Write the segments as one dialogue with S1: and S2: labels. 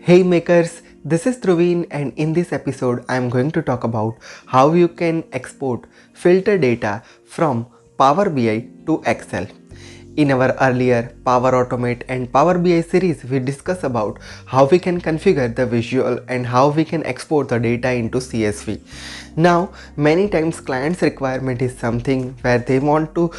S1: Hey makers, this is Dhruveen and in this episode I am going to talk about how you can export filter data from Power BI to Excel. In our earlier Power Automate and Power BI series, we discussed about how we can configure the visual and how we can export the data into CSV. Now, many times clients' requirement is something where they want to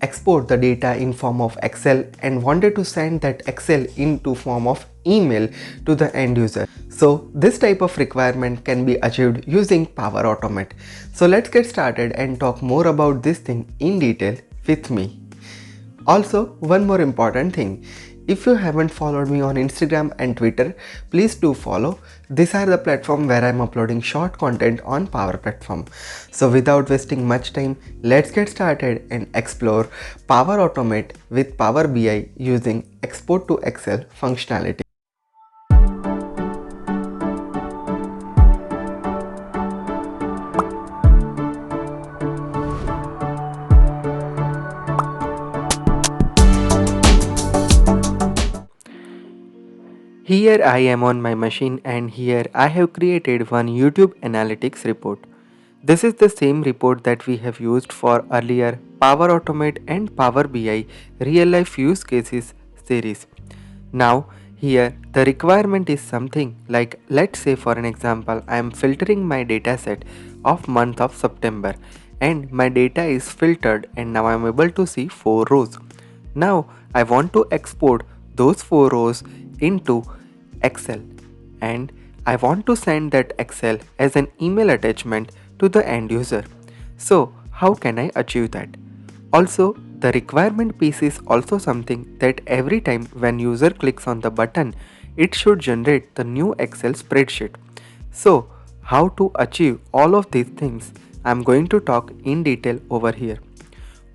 S1: export the data in form of Excel and wanted to send that Excel into form of email to the end user. So this type of requirement can be achieved using Power Automate. So let's get started and talk more about this thing in detail with me. Also, one more important thing. If you haven't followed me on Instagram and Twitter, please do follow. These are the platform where I'm uploading short content on Power Platform. So without wasting much time, let's get started and explore Power Automate with Power BI using Export to Excel functionality. Here I am on my machine and here I have created one YouTube Analytics report. This is the same report that we have used for earlier Power Automate and Power BI real life use cases series. Now here the requirement is something like, let's say for an example, I am filtering my data set of month of September and my data is filtered and now I am able to see 4 rows. Now I want to export those 4 rows into Excel and I want to send that Excel as an email attachment to the end user. So how can I achieve that? Also, the requirement piece is also something that every time when user clicks on the button, it should generate the new Excel spreadsheet. So how to achieve all of these things, I'm going to talk in detail over here.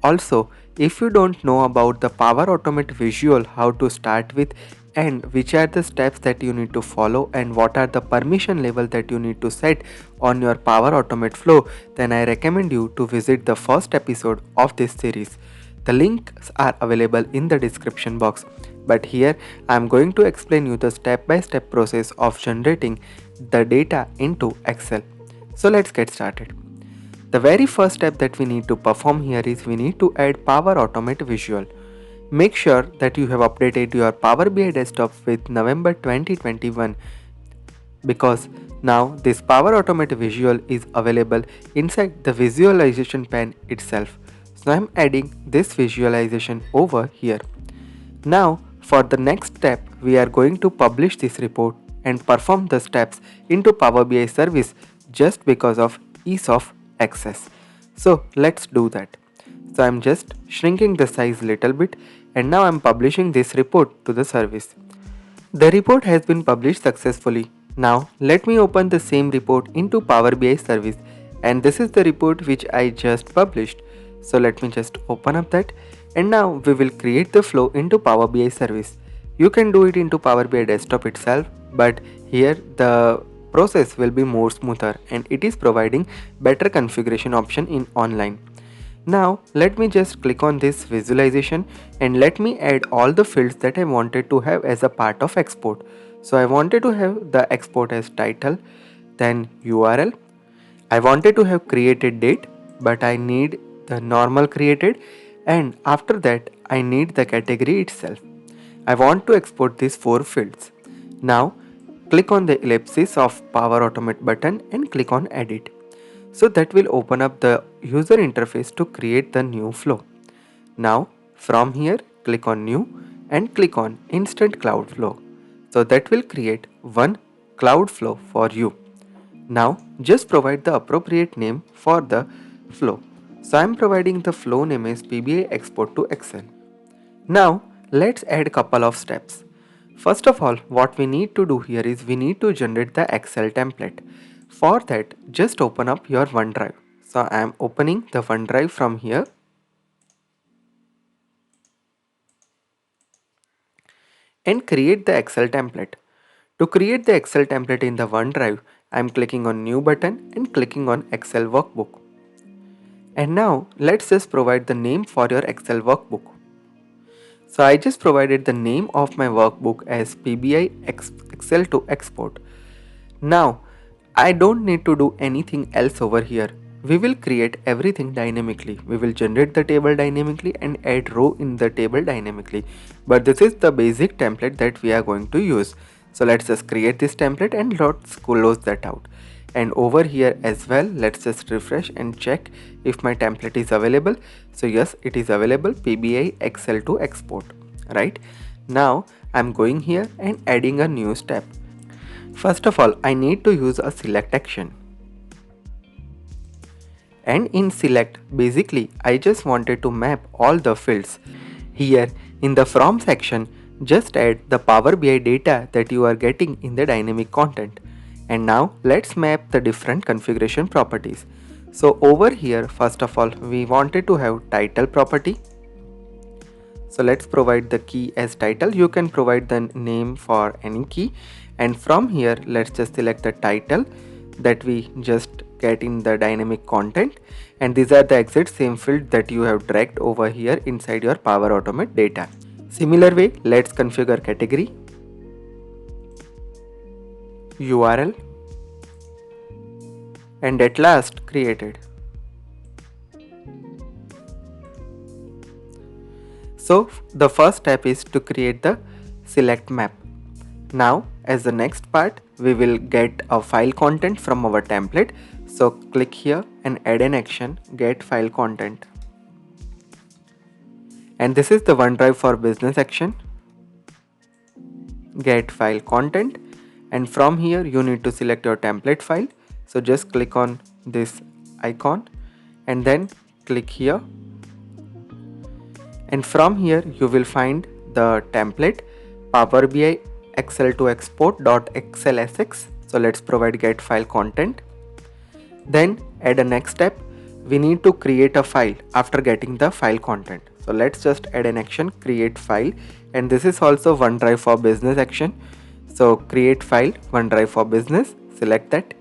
S1: Also, if you don't know about the Power Automate visual, how to start with and which are the steps that you need to follow and what are the permission level that you need to set on your Power Automate flow, then I recommend you to visit the first episode of this series. The links are available in the description box. But here I am going to explain you the step-by-step process of generating the data into Excel. So let's get started. The very first step that we need to perform here is we need to add Power Automate visual. Make sure that you have updated your Power BI desktop with November 2021 because now this Power Automate visual is available inside the visualization pane itself. So I'm adding this visualization over here. Now for the next step, we are going to publish this report and perform the steps into Power BI service just because of ease of access. So let's do that. So I'm just shrinking the size little bit and now I'm publishing this report to the service. The report has been published successfully. Now let me open the same report into Power BI service and this is the report which I just published. So let me just open up that and now we will create the flow into Power BI service. You can do it into Power BI desktop itself, but here the process will be more smoother and it is providing better configuration option in online. Now let me just click on this visualization and let me add all the fields that I wanted to have as a part of export. So I wanted to have the export as title, then URL. I wanted to have created date, but I need the normal created, and after that I need the category itself. I want to export these 4 fields. Now click on the ellipsis of Power Automate button and click on edit. So that will open up the user interface to create the new flow. Now from here click on new and click on instant cloud flow. So that will create one cloud flow for you. Now just provide the appropriate name for the flow. So I am providing the flow name as PBI export to Excel. Now let's add couple of steps. First of all, what we need to do here is we need to generate the Excel template. For that, just open up your OneDrive. So I am opening the OneDrive from here and create the Excel template. To create the Excel template in the OneDrive, I am clicking on new button and clicking on Excel workbook. And now let's just provide the name for your Excel workbook. So I just provided the name of my workbook as PBI Excel to export. Now I don't need to do anything else over here. We will create everything dynamically. We will generate the table dynamically and add row in the table dynamically. But this is the basic template that we are going to use. So let's just create this template and let's close that out. And over here as well, let's just refresh and check if my template is available. So yes, it is available, PBI Excel to export, right? Now I'm going here and adding a new step. First of all, I need to use a select action. And in select, basically I just wanted to map all the fields. Here in the from section, just add the Power BI data that you are getting in the dynamic content. And now let's map the different configuration properties. So over here, first of all, we wanted to have title property. So let's provide the key as title. You can provide the name for any key. And from here, let's just select the title that we just get in the dynamic content. And these are the exact same field that you have dragged over here inside your Power Automate data. Similar way, let's configure category, URL, and at last created. So the first step is to create the select map. Now as the next part, we will get a file content from our template. So click here and add an action, get file content. And this is the OneDrive for Business action, get file content. And from here you need to select your template file. So just click on this icon and then click here. And from here you will find the template Power BI Excel to export.xlsx. So let's provide get file content. Then add a next step. We need to create a file after getting the file content. So let's just add an action, create file. And this is also OneDrive for Business action. So create file, OneDrive for Business, select that.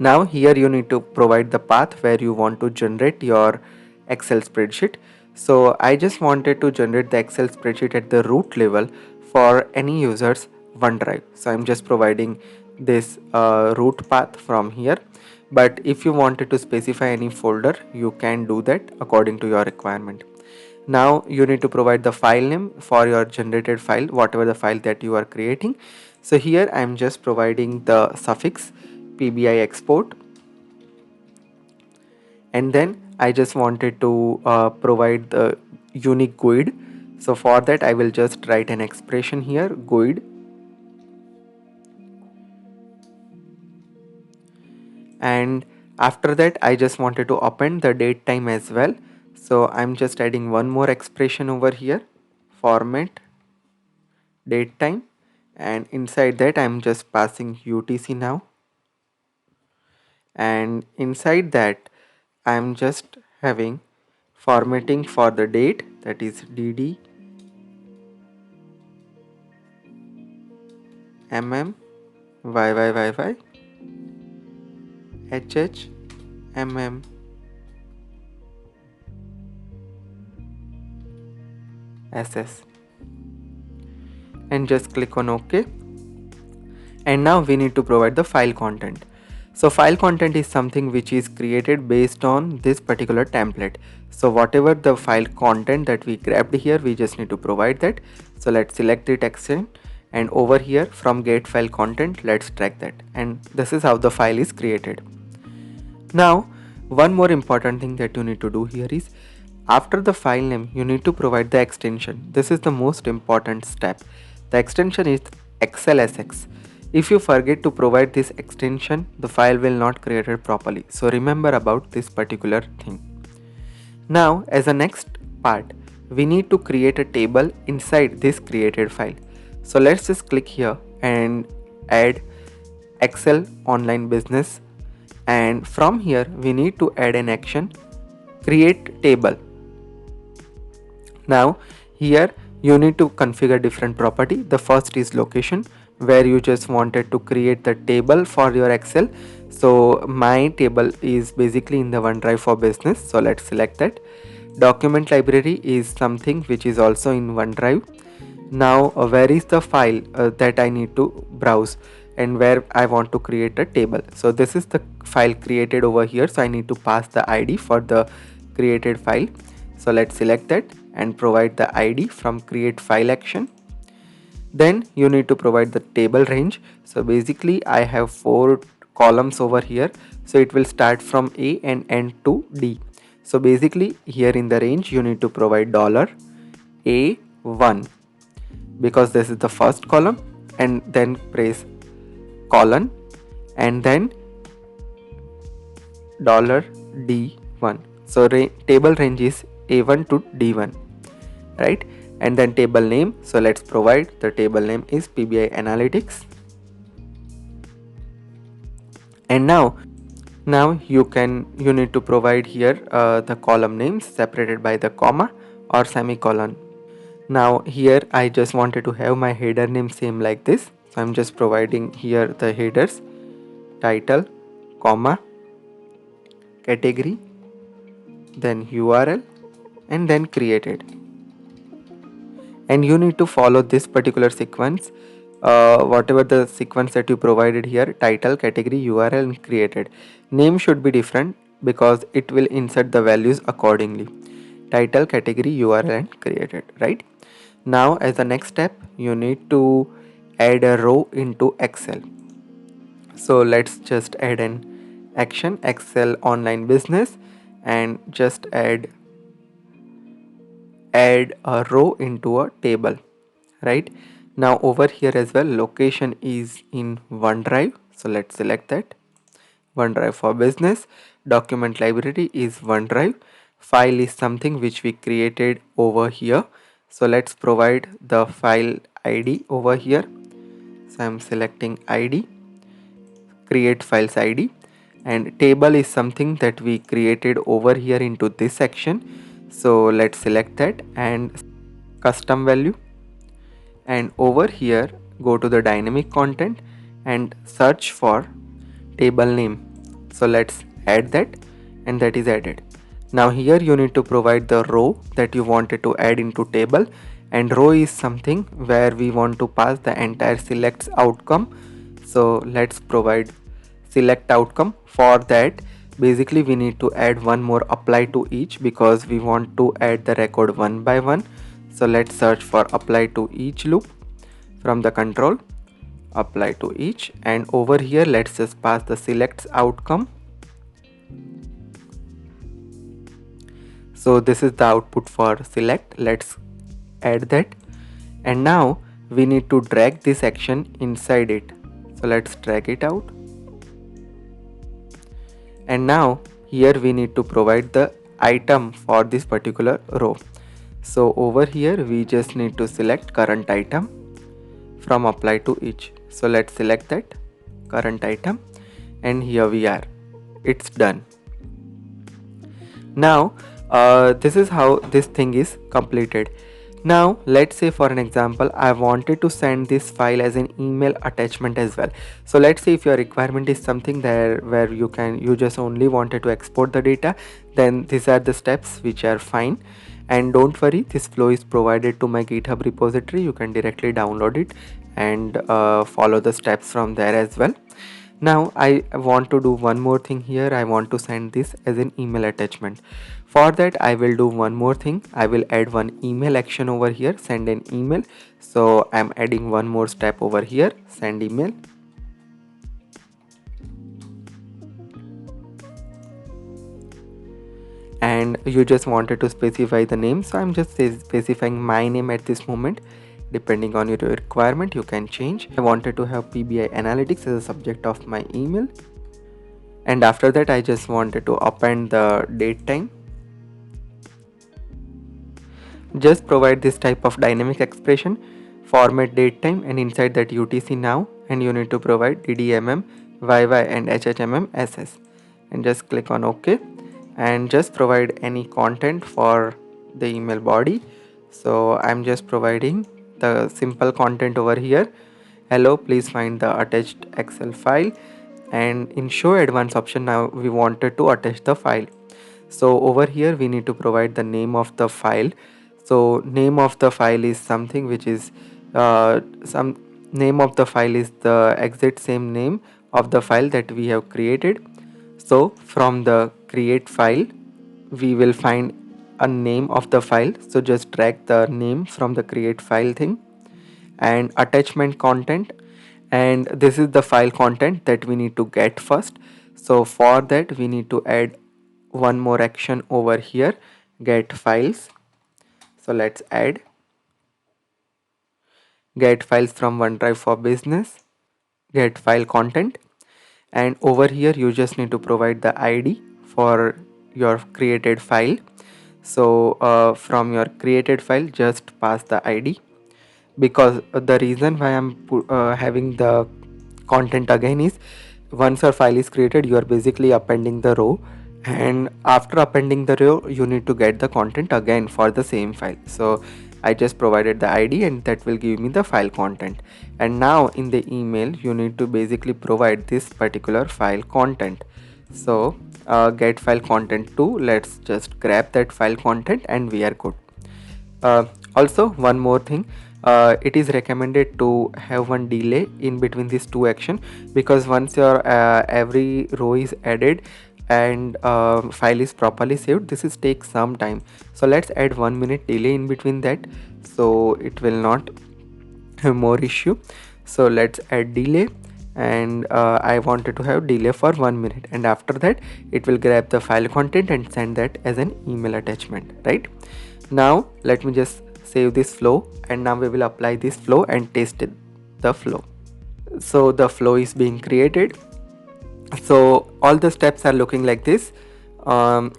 S1: Now here you need to provide the path where you want to generate your Excel spreadsheet. So I just wanted to generate the Excel spreadsheet at the root level for any user's OneDrive. So I'm just providing this root path from here. But if you wanted to specify any folder, you can do that according to your requirement. Now you need to provide the file name for your generated file, whatever the file that you are creating. So here I'm just providing the suffix PBI export. And then I just wanted to provide the unique GUID. So for that I will just write an expression here, GUID. And after that I just wanted to append the date time as well. So I'm just adding one more expression over here, format date time, and inside that I'm just passing UTC now. And inside that I'm just having formatting for the date, that is DD MM YYYY HH MM SS, and just click on OK. And now we need to provide the file content. So file content is something which is created based on this particular template. So whatever the file content that we grabbed here, we just need to provide that. So let's select the action, and over here from get file content, let's drag that. And this is how the file is created. Now one more important thing that you need to do here is, after the file name you need to provide the extension. This is the most important step. The extension is XLSX. If you forget to provide this extension, the file will not created properly. So remember about this particular thing. Now as a next part, we need to create a table inside this created file. So let's just click here and add Excel Online Business. And from here we need to add an action, create table. Now here you need to configure different property. The first is location, where you just wanted to create the table for your Excel. So my table is basically in the OneDrive for Business. So let's select that. Document library is something which is also in OneDrive. Now where is the file that I need to browse and where I want to create a table? So this is the file created over here, so I need to pass the ID for the created file. So let's select that and provide the ID from create file action. Then you need to provide the table range. So basically I have 4 columns over here, so it will start from A and end to D. So basically here in the range you need to provide $A1 because this is the first column, and then press colon and then $D1. So table range is A1 to D1, right? And then table name, so let's provide the table name is PBI Analytics. And now you need to provide here the column names separated by the comma or semicolon. Now here I just wanted to have my header name same like this, so I'm just providing here the headers, title, comma, category, then URL, and then created. And you need to follow this particular sequence, whatever the sequence that you provided here: title, category, URL, and created. Name should be different because it will insert the values accordingly: title, category, URL, and created, right? Now as the next step, you need to add a row into Excel. So let's just add an action, Excel online business, and just add a row into a table, right? Now over here as well, location is in OneDrive, so let's select that. OneDrive for business. Document library is OneDrive. File is something which we created over here, so let's provide the file ID over here. So I'm selecting ID, create files ID, and table is something that we created over here into this section, so let's select that and custom value. And over here go to the dynamic content and search for table name, so let's add that, and that is added. Now here you need to provide the row that you wanted to add into table, and row is something where we want to pass the entire selects outcome, so let's provide select outcome. For that, basically we need to add one more apply to each because we want to add the record one by one. So let's search for apply to each loop from the control, apply to each, and over here let's just pass the selects outcome. So this is the output for select, let's add that. And now we need to drag this action inside it, so let's drag it out. And now here we need to provide the item for this particular row. So over here we just need to select current item from apply to each, so let's select that current item, and here we are, it's done. Now this is how this thing is completed. Now let's say for an example I wanted to send this file as an email attachment as well. So let's say if your requirement is something there where you just only wanted to export the data, then these are the steps which are fine. And don't worry, this flow is provided to my GitHub repository, you can directly download it and follow the steps from there as well. Now I want to do one more thing here, I want to send this as an email attachment. For that I will do one more thing, I will add one email action over here, send an email. So I'm adding one more step over here, send email. And you just wanted to specify the name, so I'm just specifying my name at this moment. Depending on your requirement you can change. I wanted to have PBI Analytics as a subject of my email, and after that I just wanted to append the date time. Just provide this type of dynamic expression, format date time, and inside that UTC now, and you need to provide DDMM, YY, and HHMM SS, and just click on OK, and just provide any content for the email body. So I'm just providing the simple content over here: hello, please find the attached Excel file. And in show advanced option, now we wanted to attach the file. So over here we need to provide the name of the file. So name of the file is something which is some name of the file is the exact same name of the file that we have created. So from the create file we will find a name of the file. So just drag the name from the create file thing, and attachment content, and this is the file content that we need to get first. So for that we need to add one more action over here, get files. So let's add get files from OneDrive for Business, get file content, and over here you just need to provide the ID for your created file. So from your created file just pass the ID, because the reason why I'm having the content again is, once your file is created you are basically appending the row, and after appending the row you need to get the content again for the same file. So I just provided the ID and that will give me the file content, and now in the email you need to basically provide this particular file content. So get file content to, let's just grab that file content and we are good. Also one more thing, it is recommended to have one delay in between these two action, because once your every row is added and file is properly saved, this is take some time. So let's add 1 minute delay in between that, so it will not have more issue. So let's add delay, and I wanted to have delay for 1 minute, and after that it will grab the file content and send that as an email attachment, right? Now let me just save this flow, and now we will apply this flow and test the flow. So the flow is being created. So all the steps are looking like this.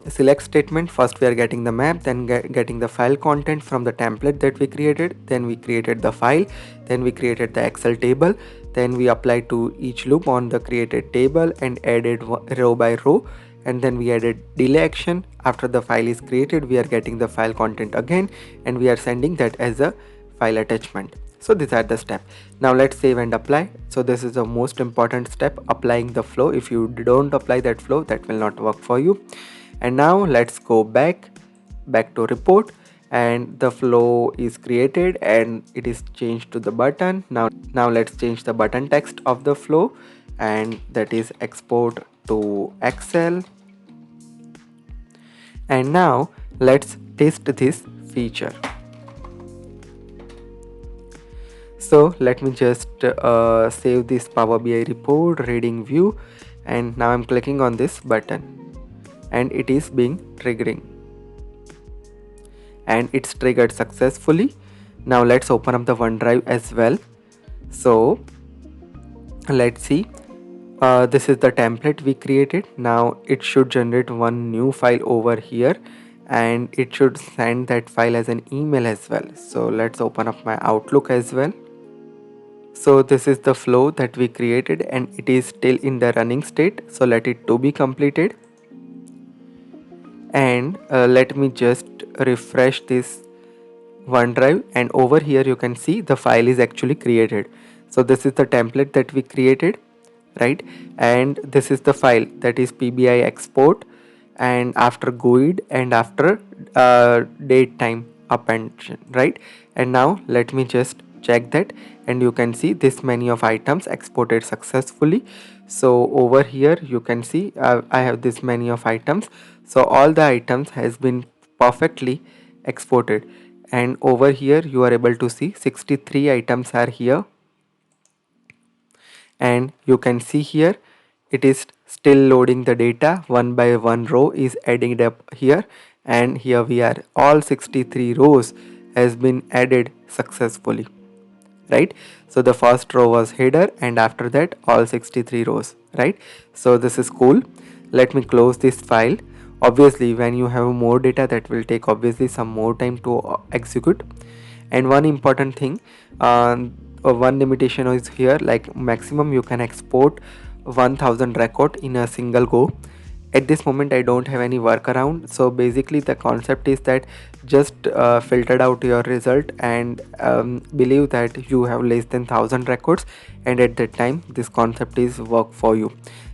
S1: Select statement, first we are getting the map, then getting the file content from the template that we created, then we created the file, then we created the Excel table, then we applied to each loop on the created table and added row by row, and then we added delay action. After the file is created we are getting the file content again and we are sending that as a file attachment. So these are the steps. Now let's save and apply. So this is the most important step, applying the flow. If you don't apply that flow, that will not work for you. And now let's go back to report, and the flow is created and it is changed to the button. Now let's change the button text of the flow, and that is export to Excel. And now let's test this feature. So let me just save this Power BI report reading view, and now I'm clicking on this button and it is being triggering, and it's triggered successfully. Now let's open up the OneDrive as well. So let's see, this is the template we created. Now it should generate one new file over here and it should send that file as an email as well. So let's open up my Outlook as well. So this is the flow that we created and it is still in the running state. So let it to be completed. And let me just refresh this OneDrive, and over here you can see the file is actually created. So this is the template that we created, right? And this is the file, that is PBI export, and after GUID and after date time append, right? And now let me just check that, and you can see this many of items exported successfully. So over here you can see I have this many of items. So all the items has been perfectly exported, and over here you are able to see 63 items are here, and you can see here it is still loading the data. One by one row is adding it up here, and here we are, all 63 rows has been added successfully, right? So the first row was header and after that all 63 rows, right? So this is cool. Let me close this file. Obviously when you have more data, that will take obviously some more time to execute. And one important thing, one limitation is here, like maximum you can export 1000 record in a single go, At this moment I don't have any workaround. So basically the concept is that just filtered out your result and believe that you have less than 1000 records, and at that time this concept is work for you.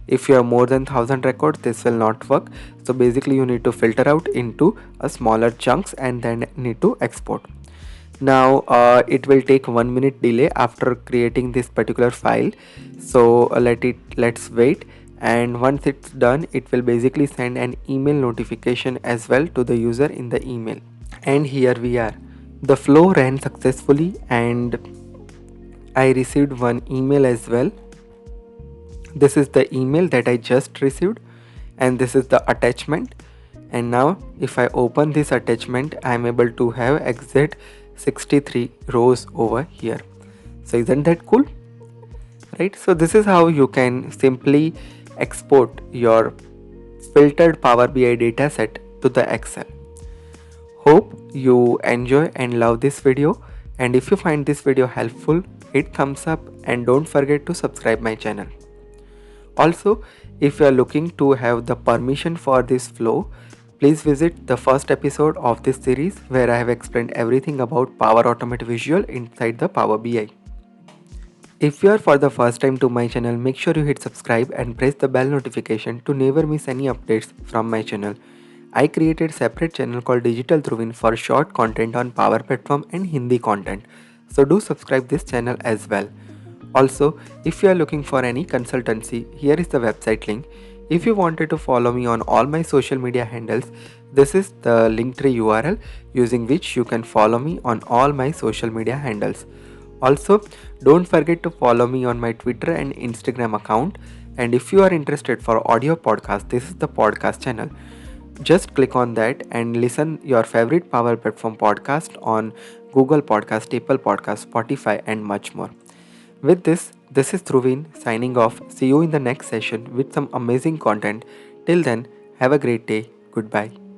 S1: If you have more than 1000 records, this will not work. So basically you need to filter out into a smaller chunks and then need to export. Now it will take 1 minute delay after creating this particular file. So let's wait, and once it's done it will basically send an email notification as well to the user in the email. And here we are, the flow ran successfully and I received one email as well. This is the email that I just received, and this is the attachment. And now if I open this attachment, I am able to have exact 63 rows over here. So isn't that cool, right? So this is how you can simply export your filtered Power BI dataset to the Excel. Hope you enjoy and love this video, and if you find this video helpful, hit thumbs up and don't forget to subscribe my channel. Also, if you are looking to have the permission for this flow, please visit the first episode of this series where I have explained everything about Power Automate Visual inside the Power BI. If you are for the first time to my channel, make sure you hit subscribe and press the bell notification to never miss any updates from my channel. I created separate channel called Digital Dhruvin for short content on Power Platform and Hindi content. So do subscribe this channel as well. Also, if you are looking for any consultancy, here is the website link. If you wanted to follow me on all my social media handles, this is the Linktree URL using which you can follow me on all my social media handles. Also, don't forget to follow me on my Twitter and Instagram account. And if you are interested for audio podcast, this is the podcast channel. Just click on that and listen your favorite Power Platform podcast on Google Podcast, Apple Podcast, Spotify and much more. With this is Dhruvin signing off. See you in the next session with some amazing content. Till then, have a great day. Goodbye.